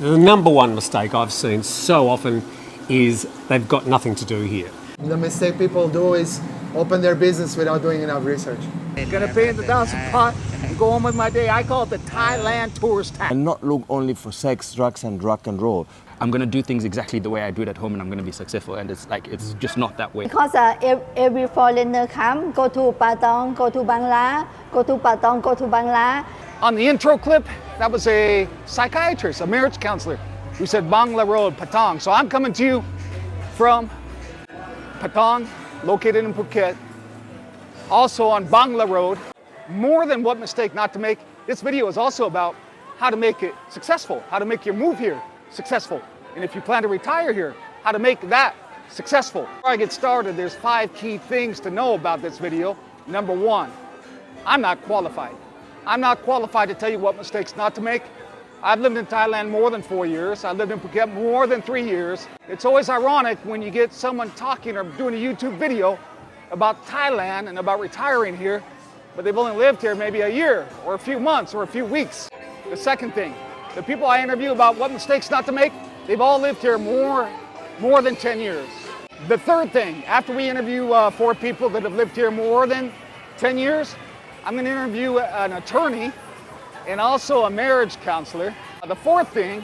The number one mistake I've seen so often is they've got nothing to do here. The mistake people do is open their business without doing enough research. I'm gonna pay in the thousand pot and go on with my day. I call it the Thailand Tourist Tax. And not look only for sex, drugs and rock and roll. I'm gonna do things exactly the way I do it at home and I'm gonna be successful, and it's just not that way. Because every foreigner come, go to Patong, go to Bangla, go to Patong, go to Bangla. On the intro clip, that was a psychiatrist, a marriage counselor, who said Bangla Road, Patong. So I'm coming to you from Patong, located in Phuket, also on Bangla Road. More than what mistake not to make, this video is also about how to make it successful, how to make your move here successful. And if you plan to retire here, how to make that successful. Before I get started, there's 5 key things to know about this video. Number 1, I'm not qualified. I'm not qualified to tell you what mistakes not to make. I've lived in Thailand more than 4 years. I lived in Phuket more than 3 years. It's always ironic when you get someone talking or doing a YouTube video about Thailand and about retiring here, but they've only lived here maybe a year or a few months or a few weeks. The second thing, the people I interview about what mistakes not to make, they've all lived here more than 10 years. The third thing, after we interview 4 people that have lived here more than 10 years, I'm going to interview an attorney and also a marriage counselor. The fourth thing,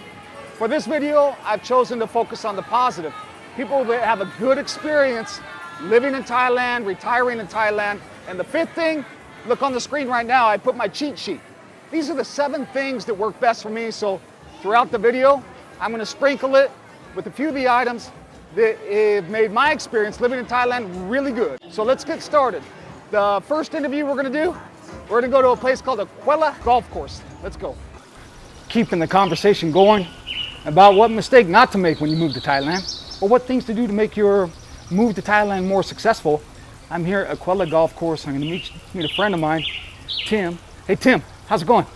for this video, I've chosen to focus on the positive. People that have a good experience living in Thailand, retiring in Thailand. And the fifth thing, look on the screen right now, I put my cheat sheet. These are the 7 things that work best for me. So throughout the video, I'm going to sprinkle it with a few of the items that have made my experience living in Thailand really good. So let's get started. The first interview we're going to do, we're going to go to a place called Aquella Golf Course. Let's go. Keeping the conversation going about what mistake not to make when you move to Thailand, or what things to do to make your move to Thailand more successful. I'm here at Aquella Golf Course. I'm going to meet a friend of mine, Tim. Hey Tim, how's it going?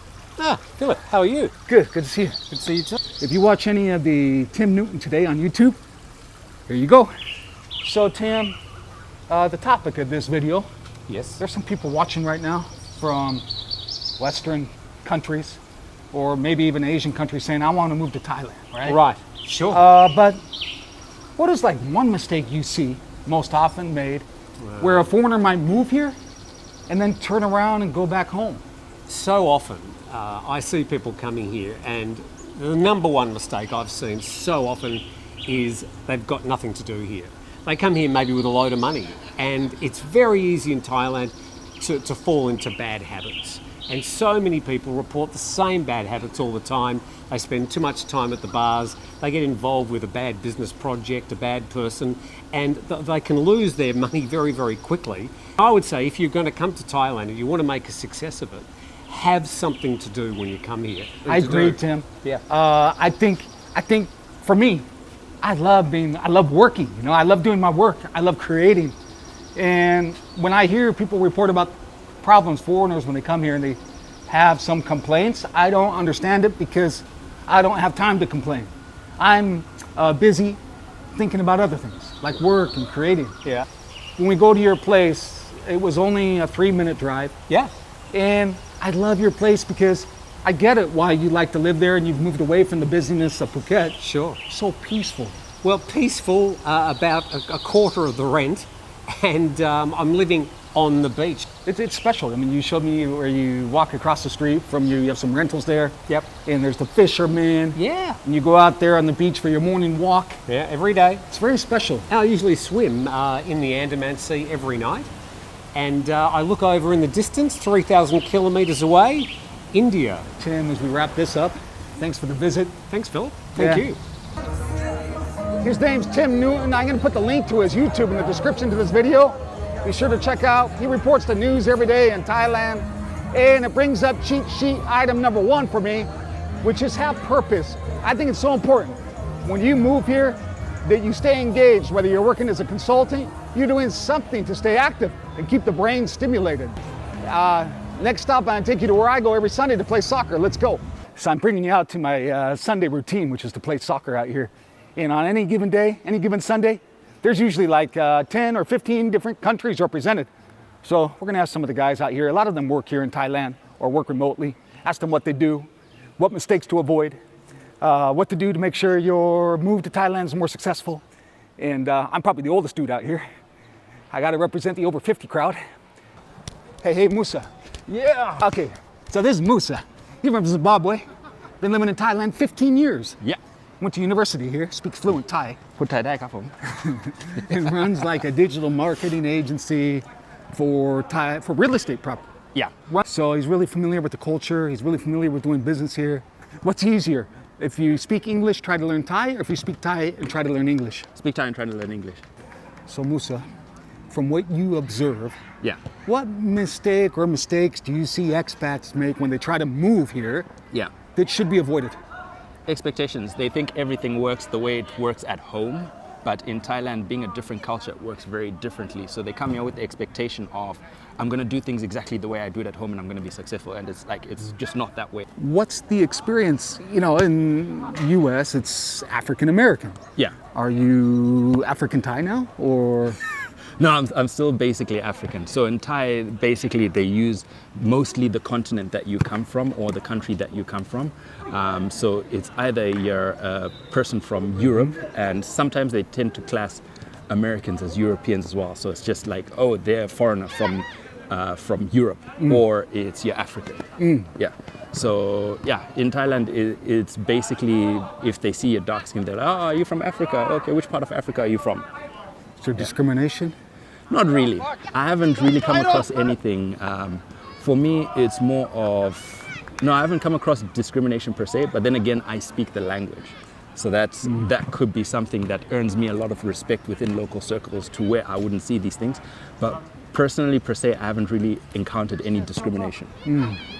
Philip, how are you? Good to see you. Good to see you too. If you watch any of the Tim Newton today on YouTube, here you go. So Tim, the topic of this video, Yes. there's some people watching right now from Western countries, or maybe even Asian countries, saying, I want to move to Thailand, right? Right, sure. But what is like one mistake you see most often made where a foreigner might move here and then turn around and go back home? So often I see people coming here, and the number one mistake I've seen so often is they've got nothing to do here. They come here maybe with a load of money, and it's very easy in Thailand to fall into bad habits. And so many people report the same bad habits all the time. They spend too much time at the bars, they get involved with a bad business project, a bad person, and they can lose their money very, very quickly. I would say if you're going to come to Thailand and you want to make a success of it, have something to do when you come here. I agree, Tim. Yeah. I think for me, I love working. You know, I love doing my work. I love creating. And when I hear people report about problems, foreigners, when they come here and they have some complaints, I don't understand it because I don't have time to complain. I'm busy thinking about other things, like work and creating. Yeah. When we go to your place, it was only a 3-minute drive. Yeah. And I love your place because I get it why you like to live there and you've moved away from the busyness of Phuket. Sure. So peaceful. Well, peaceful, about a quarter of the rent, and I'm living on the beach. It's special. I mean, you showed me where you walk across the street from you have some rentals there. Yep. And there's the fishermen. Yeah. And you go out there on the beach for your morning walk. Yeah, every day. It's very special. I usually swim in the Andaman Sea every night, and I look over in the distance, 3,000 kilometres away, India. Tim, as we wrap this up, thanks for the visit. Thanks, Phil. Thank you. His name's Tim Newton. I'm going to put the link to his YouTube in the description to this video. Be sure to check out. He reports the news every day in Thailand. And it brings up cheat sheet item number 1 for me, which is have purpose. I think it's so important when you move here that you stay engaged, whether you're working as a consultant, you're doing something to stay active and keep the brain stimulated. Next stop, I'm going to take you to where I go every Sunday to play soccer. Let's go. So I'm bringing you out to my Sunday routine, which is to play soccer out here. And on any given day, any given Sunday, there's usually like 10 or 15 different countries represented. So we're going to ask some of the guys out here. A lot of them work here in Thailand or work remotely. Ask them what they do, what mistakes to avoid. what to do to make sure your move to Thailand is more successful. And I'm probably the oldest dude out here. I got to represent the over 50 crowd. Hey, Musa. Yeah. Okay, so this is Musa. He's from Zimbabwe. Been living in Thailand 15 years. Yeah. Went to university here, speaks fluent Thai. พูดไทยได้ครับผม And runs like a digital marketing agency for real estate property. Yeah. So he's really familiar with the culture. He's really familiar with doing business here. What's easier? If you speak English, try to learn Thai, or if you speak Thai and try to learn English? Speak Thai and try to learn English. So Musa, from what you observe, Yeah. what mistake or mistakes do you see expats make when they try to move here Yeah. that should be avoided? Expectations. They think everything works the way it works at home, but in Thailand, being a different culture, it works very differently. So they come here with the expectation of, I'm going to do things exactly the way I do it at home and I'm going to be successful. And it's like, it's just not that way. What's the experience? You know, in US, it's African American. Yeah. Are you African Thai now, or? No, I'm still basically African. So in Thai, basically they use mostly the continent that you come from or the country that you come from. So it's either you're a person from Europe, and sometimes they tend to class Americans as Europeans as well. So it's just like, oh, they're a foreigner from Europe, or it's you're African. Yeah. So yeah, in Thailand, it's basically if they see your dark skin, they're like, oh, are you from Africa? Okay, which part of Africa are you from? Is there discrimination? Not really. I haven't really come across anything. For me, it's more of, no, I haven't come across discrimination per se, but then again, I speak the language. So that could be something that earns me a lot of respect within local circles to where I wouldn't see these things. But personally, per se, I haven't really encountered any discrimination.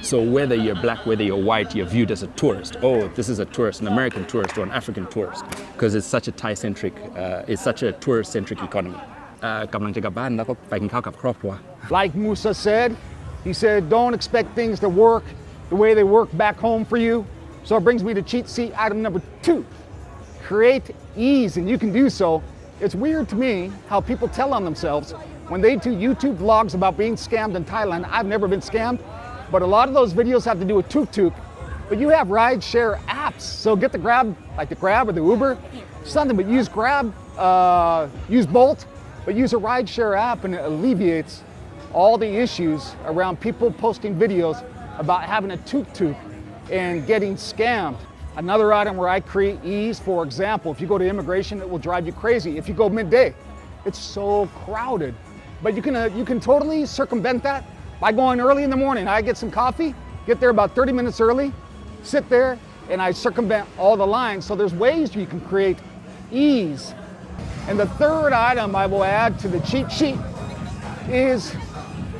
So whether you're black, whether you're white, you're viewed as a tourist. Oh, this is a tourist, an American tourist or an African tourist, because it's such a Thai-centric, it's such a tourist-centric economy. กำลังจะกลับบ้านแล้วก็ไปกินข้าวกับครอบครัว Like Musa said, he said, don't expect things to work the way they work back home for you. So it brings me to cheat sheet item number 2. Create ease, and you can do so. It's weird to me how people tell on themselves when they do YouTube vlogs about being scammed in Thailand. I've never been scammed, but a lot of those videos have to do with tuk-tuk. But you have ride-share apps, so get the Grab, like the Grab or the Uber, something, but use Grab, use Bolt, but use a ride-share app, and it alleviates all the issues around people posting videos about having a tuk-tuk and getting scammed. Another item where I create ease, for example, if you go to immigration, it will drive you crazy. If you go midday, it's so crowded. But you can totally circumvent that by going early in the morning. I get some coffee, get there about 30 minutes early, sit there, and I circumvent all the lines. So there's ways you can create ease. And the third item I will add to the cheat sheet is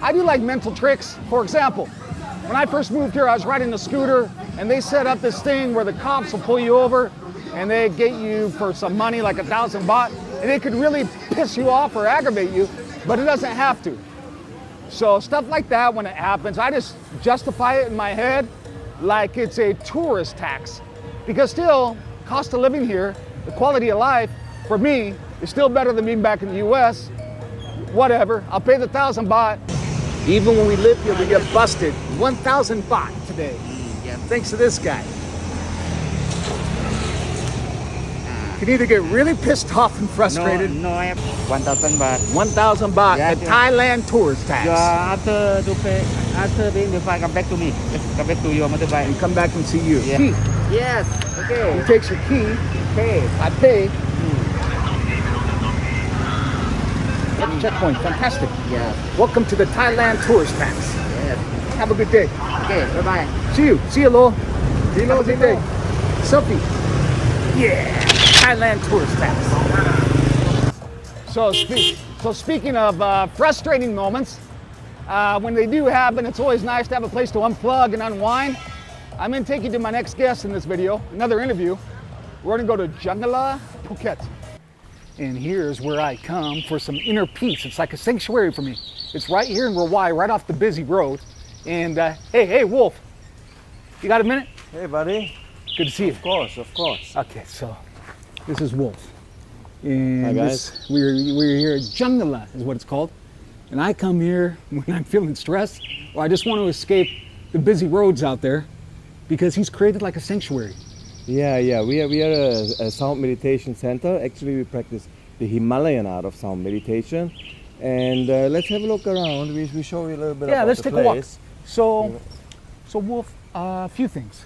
I do like mental tricks. For example, when I first moved here, I was riding a scooter and they set up this thing where the cops will pull you over and they get you for some money, like 1,000 baht, and it could really piss you off or aggravate you, but it doesn't have to. So stuff like that, when it happens, I just justify it in my head like it's a tourist tax. Because still, cost of living here, the quality of life, for me, is still better than being back in the US. Whatever, I'll pay the 1,000 baht. Even when we live here, we get busted. 1,000 baht today. Thanks to this guy. You need to get really pissed off and frustrated. No, I have 1,000 baht. 1,000 baht, Yeah, the yeah. Thailand Tourist Tax. After to pay, after being the fine, come back to me. Come back to your motorbike. And come back and see you. Yeah. Key. Yes. Okay. He takes your key. Okay. I pay. Checkpoint, fantastic. Yes. Welcome to the Thailand Tourist Tax. Yes. Have a good day. Okay. Bye bye. See you. See you, Lo. Have a good day. Selfie. Yeah. Thailand Tourist Tax. So speaking of frustrating moments, when they do happen, it's always nice to have a place to unplug and unwind. I'm going to take you to my next guest in this video, another interview. We're going to go to Jungala Phuket. And here's where I come for some inner peace. It's like a sanctuary for me. It's right here in Rawai, right off the busy road. And hey, Wolf, you got a minute? Hey, buddy. Good to see you. Of course. Okay, so this is Wolf. And Hi, guys. We're here at Jungala is what it's called. And I come here when I'm feeling stressed or I just want to escape the busy roads out there because he's created like a sanctuary. Yeah. We are a sound meditation center. Actually, we practice the Himalayan art of sound meditation. And let's have a look around. We show you a little bit Yeah, about let's the take a walk. place. So Wolf, a few things.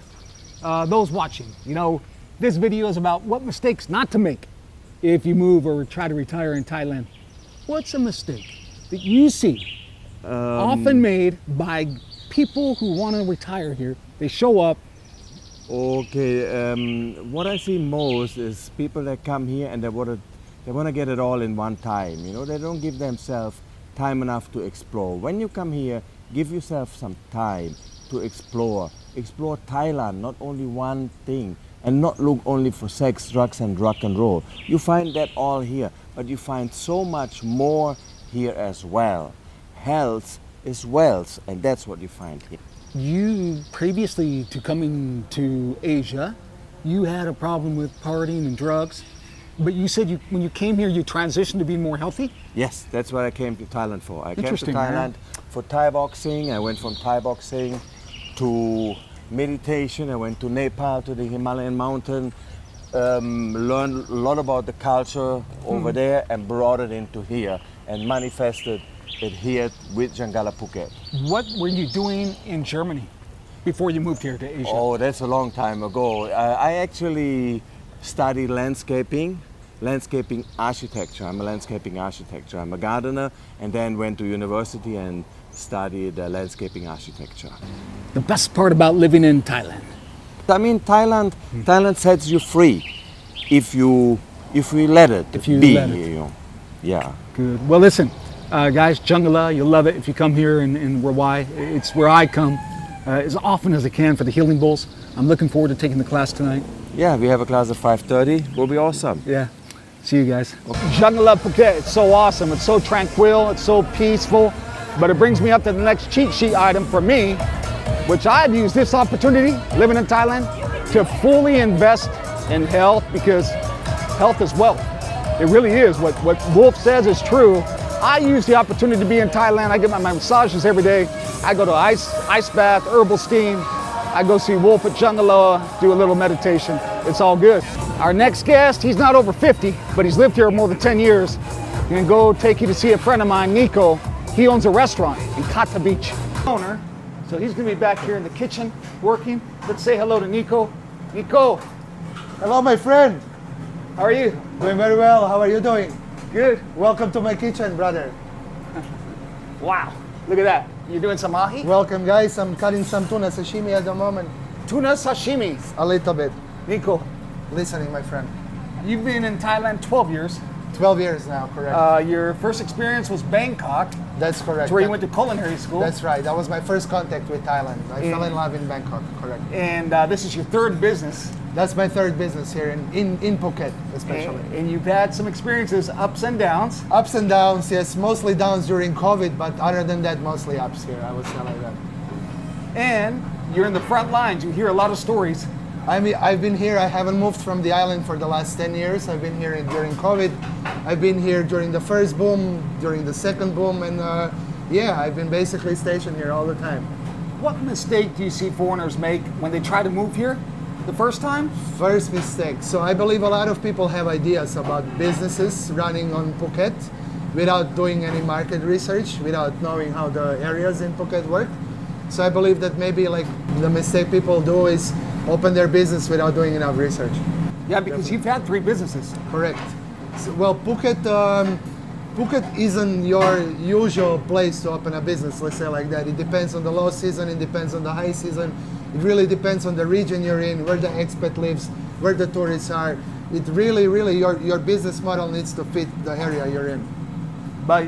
Those watching, this video is about what mistakes not to make if you move or try to retire in Thailand. What's a mistake that you see often made by people who want to retire here? They show up. Okay, what I see most is people that come here and they want to get it all in one time. They don't give themselves time enough to explore. When you come here, give yourself some time to explore. Explore Thailand, not only one thing, and not look only for sex, drugs, and rock and roll. You find that all here, but you find so much more here as well. Health is wealth, and that's what you find here. You, previously to coming to Asia, you had a problem with partying and drugs, but you said when you came here, you transitioned to be more healthy? Yes, that's what I came to Thailand for. I came to Interesting, Thailand man. for Thai boxing. I went from Thai boxing to meditation. I went to Nepal, to the Himalayan mountain, learned a lot about the culture over there and brought it into here and manifested it here with Jungala Phuket. What were you doing in Germany before you moved here to Asia? Oh, that's a long time ago. I actually studied landscaping architecture. I'm a landscaping architecture. I'm a gardener, and then went to university and studied landscaping architecture. The best part about living in Thailand? I mean, Thailand sets you free if you let it be. Let it. Yeah. Good. Well, listen, guys, Jungala, you'll love it if you come here in Rawai. It's where I come as often as I can for the healing bowls. I'm looking forward to taking the class tonight. Yeah, we have a class at 5:30. Will be awesome. Yeah. See you guys. Jungala Phuket, it's so awesome. It's so tranquil. It's so peaceful. But it brings me up to the next cheat sheet item for me, which I've used this opportunity, living in Thailand, to fully invest in health, because health is wealth. It really is. What Wolf says is true. I use the opportunity to be in Thailand. I get my massages every day. I go to ice bath, herbal steam. I go see Wolf at Jungala, do a little meditation. It's all good. Our next guest, he's not over 50, but he's lived here more than 10 years. I'm gonna go take you to see a friend of mine, Niko. He owns a restaurant in Kata Beach. Owner. So he's gonna be back here in the kitchen working. Let's say hello to Niko. Niko, Hello, my friend. how are you? Doing very well. How are you doing? Good. Welcome to my kitchen, brother. Wow, look at that. You're doing some ahi? Welcome, guys. I'm cutting some tuna sashimi at the moment. Tuna sashimi. A little bit. Niko, Listening, my friend. you've been in Thailand 12 years. 12 years now, correct. Your first experience was Bangkok. That's correct. That's where you went to culinary school. That's right. That was my first contact with Thailand. I fell in love in Bangkok, correct. And this is your third business. That's my third business here in Phuket, especially. And you've had some experiences, ups and downs. Ups and downs, yes. Mostly downs during COVID, but other than that, mostly ups here. I would say like that. And you're in the front lines. You hear a lot of stories. I mean, I've been here. I haven't moved from the island for the last 10 years. I've been here during COVID. I've been here during the first boom, during the second boom, and yeah, I've been basically stationed here all the time. What mistake do you see foreigners make when they try to move here the first time? First mistake. So I believe a lot of people have ideas about businesses running on Phuket without doing any market research, without knowing how the areas in Phuket work. So I believe that maybe like the mistake people do is open their business without doing enough research. Yeah, because you've had 3 businesses. Correct. So, well, Phuket isn't your usual place to open a business, let's say like that. It depends on the low season, it depends on the high season. It really depends on the region you're in, where the expat lives, where the tourists are. It really, your business model needs to fit the area you're in. But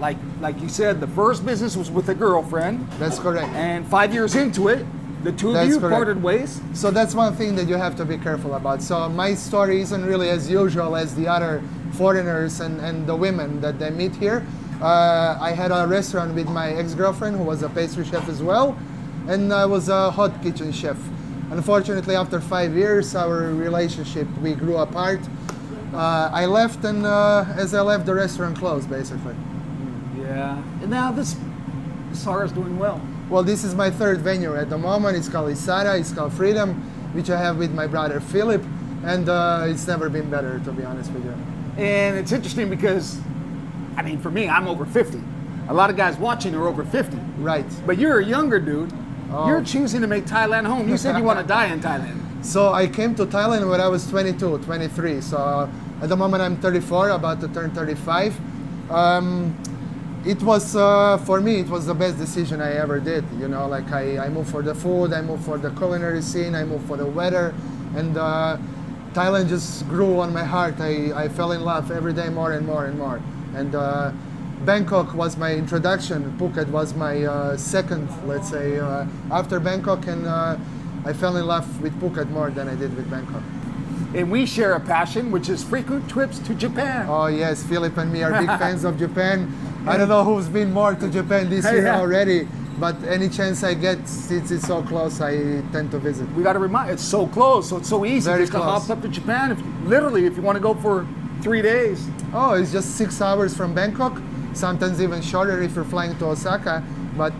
like you said, the first business was with a girlfriend. That's correct. And 5 years into it, the two of That's you correct. parted ways. So that's one thing that you have to be careful about. So my story isn't really as usual as the other foreigners and the women that they meet here. I had a restaurant with my ex-girlfriend who was a pastry chef as well, and I was a hot kitchen chef. Unfortunately, after 5 years, our relationship, we grew apart. I left, and as I left, the restaurant closed, basically. Yeah. And now this Issara is doing well. Well, this is my third venue at the moment. It's called Issara, it's called Freedom. which I have with my brother Philip, and it's never been better, to be honest with you. And it's interesting because, I mean, for me, I'm over 50. A lot of guys watching are over 50. Right. But you're a younger dude. Oh. You're choosing to make Thailand home. You said you want to die in Thailand. So I came to Thailand when I was 22, 23. So at the moment I'm 34, about to turn 35. It was, for me, it was the best decision I ever did. You know, like I moved for the food, I moved for the culinary scene, I moved for the weather, and Thailand just grew on my heart. I fell in love every day more and more and more. And Bangkok was my introduction. Phuket was my second, let's say, after Bangkok, and I fell in love with Phuket more than I did with Bangkok. And we share a passion, which is frequent trips to Japan. Oh yes, Philip and me are big fans of Japan. I don't know who's been more to Japan this year already, but any chance I get, since it's so close, I tend to visit. We got to remind, it's so close, so it's so easy Very just to close. hop up to Japan. Literally, if you want to go for 3 days. Oh, it's just 6 hours from Bangkok, sometimes even shorter if you're flying to Osaka, but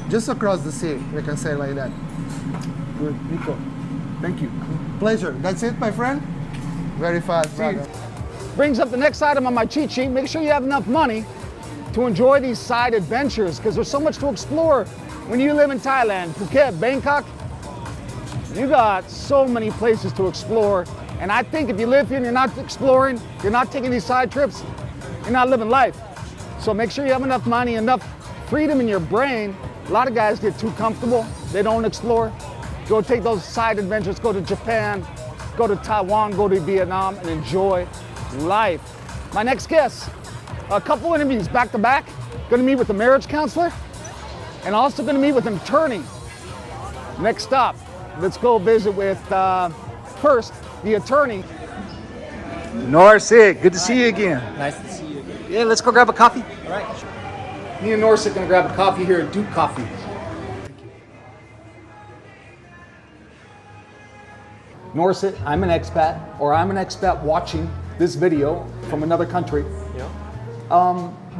just across the sea, we can say like that. Good, Niko. Thank you. Pleasure. That's it, my friend? Very fast, brother. Brings up the next item on my cheat sheet. Make sure you have enough money to enjoy these side adventures, because there's so much to explore when you live in Thailand, Phuket, Bangkok. You got so many places to explore. And I think if you live here and you're not exploring, you're not taking these side trips, you're not living life. So make sure you have enough money, enough freedom in your brain. A lot of guys get too comfortable. They don't explore. Go take those side adventures, go to Japan, go to Taiwan, go to Vietnam, and enjoy life. My next guest, a couple interviews back to back. Gonna meet with the marriage counselor and also gonna meet with an attorney. Next stop, let's go visit with, first, the attorney. Noraseth, good to see you again. Nice to see you again. Yeah, let's go grab a coffee. All right. Me and Noraseth are gonna grab a coffee here at Duke Coffee. Noraseth, I'm an expat, or I'm an expat watching this video from another country. Yeah.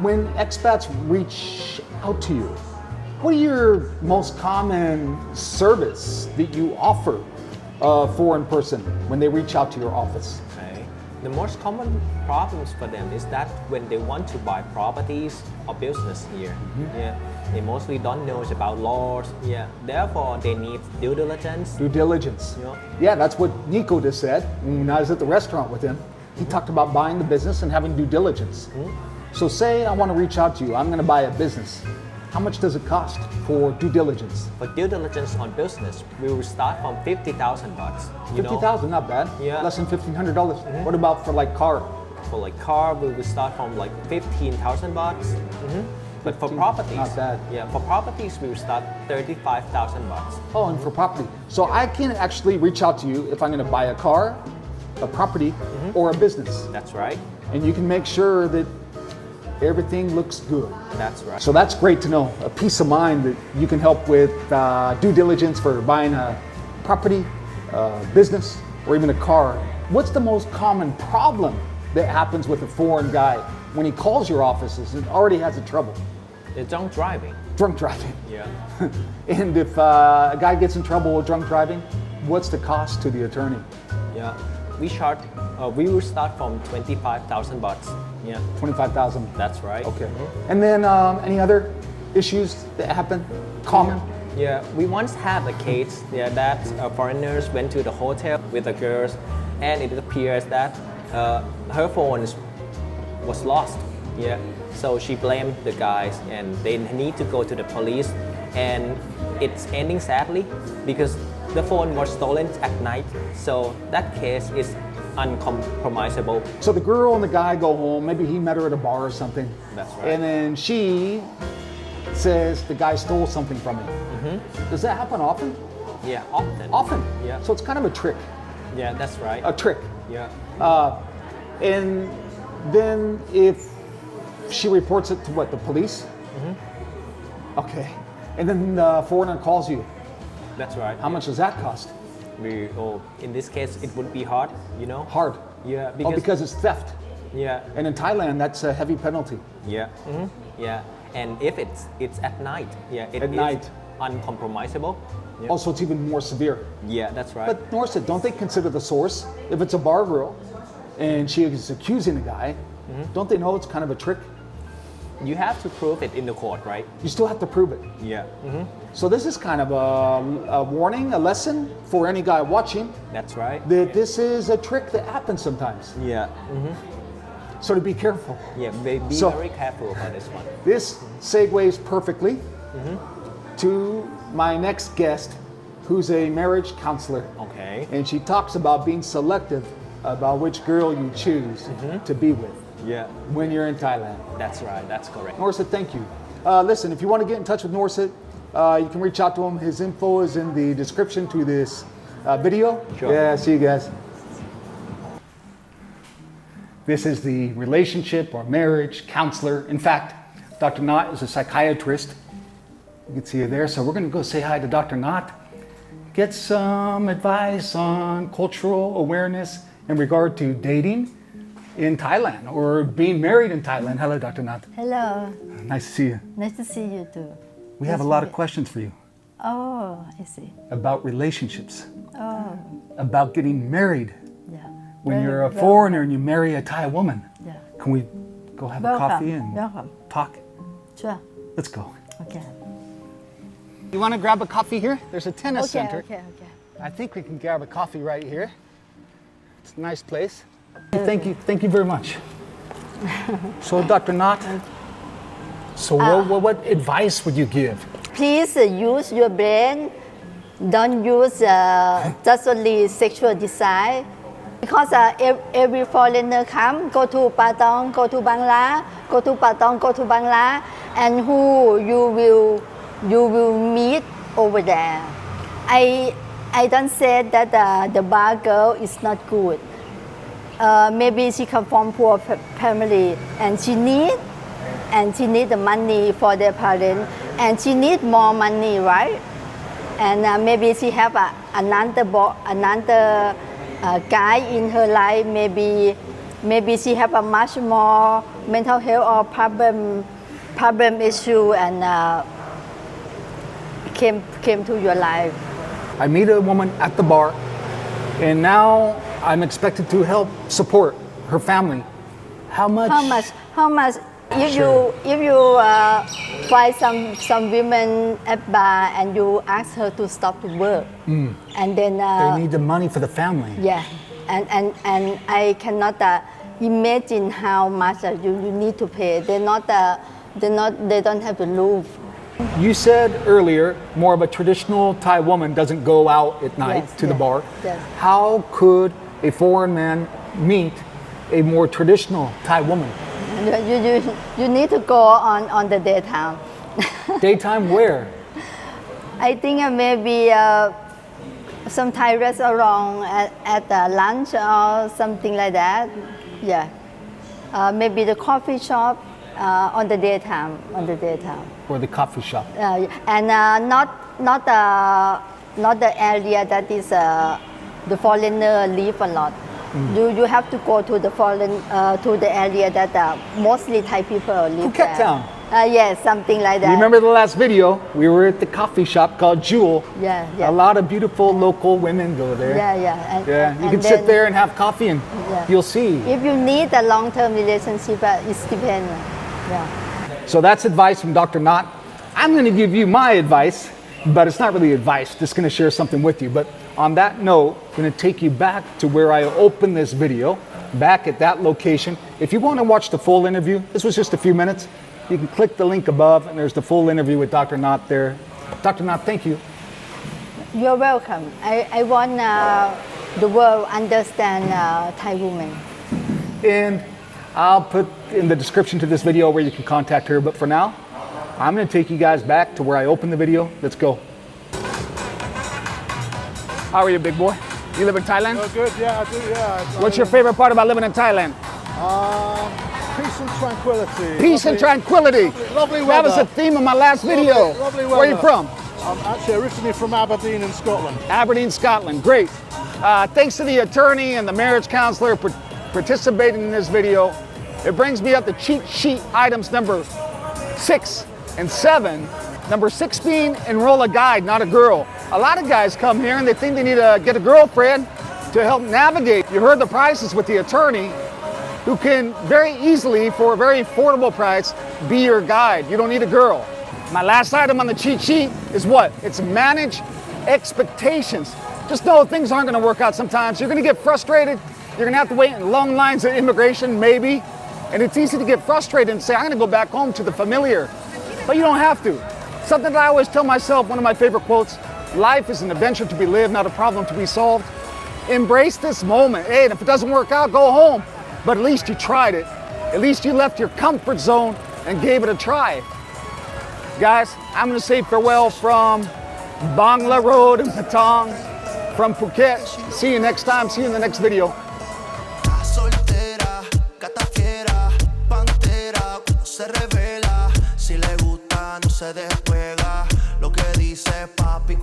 When expats reach out to you, what are your most common service that you offer a foreign person when they reach out to your office? Okay. The most common problems for them is that when they want to buy properties or business here, yeah, they mostly don't know about laws. Yeah. Therefore, they need due diligence. Due diligence. Yeah. Yeah, that's what Niko just said. When I was at the restaurant with him, he talked about buying the business and having due diligence. So say I want to reach out to you, I'm going to buy a business. How much does it cost for due diligence? For due diligence on business, we will start from 50,000 bucks. 50,000, not bad. Yeah. Less than $1,500. What about for like car? For like car, we will start from like 15,000 bucks. But for 15, properties, not bad. yeah, for properties we will start 35,000 bucks. Oh, and for property. So I can actually reach out to you if I'm going to buy a car, a property, or a business. That's right. And you can make sure that everything looks good. That's right. So that's great to know. A peace of mind that you can help with due diligence for buying a property, business, or even a car. What's the most common problem that happens with a foreign guy when he calls your offices and already has a trouble? It's drunk driving. Drunk driving. Yeah. And if a guy gets in trouble with drunk driving, what's the cost to the attorney? Yeah. We will start from 25,000 bucks. Yeah. 25,000. That's right. Okay. And then any other issues that happen? Common? Yeah. We once had a case that foreigners went to the hotel with the girls, and it appears that her phone was lost. Yeah. So she blamed the guys, and they need to go to the police, and it's ending sadly because the phone was stolen at night. So that case is uncompromisable. So the girl and the guy go home, maybe he met her at a bar or something. That's right. And then she says the guy stole something from me. Does that happen often? Yeah, often. Often? Yeah. So it's kind of a trick. Yeah, that's right. A trick. Yeah. And then if she reports it to what, the police? Okay. And then the foreigner calls you. That's right. How much does that cost? In this case, it would be hard, you know? Hard. Yeah, Because it's theft. yeah, And in Thailand, that's a heavy penalty. yeah, yeah. And if it's at night, yeah, it At is- night. uncompromisable. Yeah. Also, it's even more severe. Yeah, that's right. But Noraseth, don't they consider the source? If it's a bar girl and she is accusing a guy, don't they know it's kind of a trick? You have to prove it in the court, right? You still have to prove it. Yeah. So this is kind of a warning, a lesson for any guy watching That's right. that this is a trick that happens sometimes. Yeah. So to be careful. Yeah, be So- very careful about this one. This segues perfectly to my next guest, who's a marriage counselor. Okay. And she talks about being selective about which girl you choose to be with Yeah, when you're in Thailand. that's right. That's correct. Noraseth, thank you. Listen, if you want to get in touch with Noraseth, you can reach out to him. His info is in the description to this video. Sure. Yeah, see you guys. This is the relationship or marriage counselor. In fact, Dr. Knott is a psychiatrist. You can see her there. So we're going to go say hi to Dr. Knott, get some advice on cultural awareness in regard to dating in Thailand or being married in Thailand. Hello, Dr. Knott. Hello, Nice to see you. nice to see you too. We have a lot of questions for you Oh, I see. about relationships, Oh, about getting married. yeah. When Very you're a well- foreigner and you marry a Thai woman, Yeah. can we go have a Welcome. coffee and Welcome. talk? Sure. Let's go. Okay. You want to grab a coffee here? There's a tennis Okay. center. Okay. I think we can grab a coffee right here. It's a nice place. Thank you very much. So, Dr. Knott, so what advice would you give? Please use your brain. Don't use just only sexual desire. Because every foreigner come, go to Patong, go to Bangla, go to Patong, go to Bangla, and who you will meet over there. I don't say that the bar girl is not good. Maybe she come from poor family and she need the money for their parents and she need more money, right? And maybe she have another guy in her life. Maybe she have a much more mental health or problem issue and came to your life. I meet a woman at the bar, and now I'm expected to help support her family. How much? How much? If Sure. you find some women at bar and you ask her to stop to work, and then They need the money for the family. yeah, and I cannot imagine how much you need to pay. They don't have to live. You said earlier more of a traditional Thai woman doesn't go out at night Yes, to the yes, bar. yes. How could a foreign man meet a more traditional Thai woman? You need to go on the daytime. Daytime where? I think maybe some Thai restaurant at lunch or something like that. Yeah, maybe the coffee shop on the daytime. Or the coffee shop? And not the area that is the foreigner live a lot. You have to go to the area that mostly Thai people live Phuket there. town. Yes, something like that. You remember the last video? We were at the coffee shop called Jewel. Yeah, yeah. A lot of beautiful local women go there. Yeah. Yeah, you and can sit then there and have coffee and Yeah. you'll see. If you need a long-term relationship, it depends. Yeah. So that's advice from Dr. Knott. I'm going to give you my advice, but it's not really advice. Just going to share something with you. But on that note, I'm going to take you back to where I opened this video, back at that location. If you want to watch the full interview, this was just a few minutes. You can click the link above, and there's the full interview with Dr. Knott there. Dr. Knott, thank you. You're welcome. I want the world understand Thai women. And I'll put in the description to this video where you can contact her. But for now, I'm going to take you guys back to where I opened the video. Let's go. How are you, big boy? You live in Thailand? Oh, good. Yeah, I do. Yeah. What's your favorite part about living in Thailand? Peace and tranquility. Peace and tranquility. Lovely weather. That was the theme of my last video. Lovely Where are you weather. from? I'm actually originally from Aberdeen in Scotland. Aberdeen, Scotland. Great. Thanks to the attorney and the marriage counselor for participating in this video. It brings me up to cheat sheet items number 6 and 7 Number 16, enroll a guide, not a girl. A lot of guys come here and they think they need to get a girlfriend to help navigate. You heard the prices with the attorney who can very easily, for a very affordable price, be your guide. You don't need a girl. My last item on the cheat sheet is what? It's manage expectations. Just know things aren't gonna work out sometimes. You're gonna get frustrated. You're gonna have to wait in long lines at immigration, maybe. And it's easy to get frustrated and say, I'm gonna go back home to the familiar. But you don't have to. Something that I always tell myself, one of my favorite quotes, life is an adventure to be lived, not a problem to be solved. Embrace this moment. Hey, and if it doesn't work out, go home. But at least you tried it. At least you left your comfort zone and gave it a try. Guys, I'm gonna say farewell from Bangla Road in Patong, from Phuket. See you next time, see you in the next video. Soltera, gata fiera, pantera, cuando se revela, si le gusta no se despega, lo que dice papi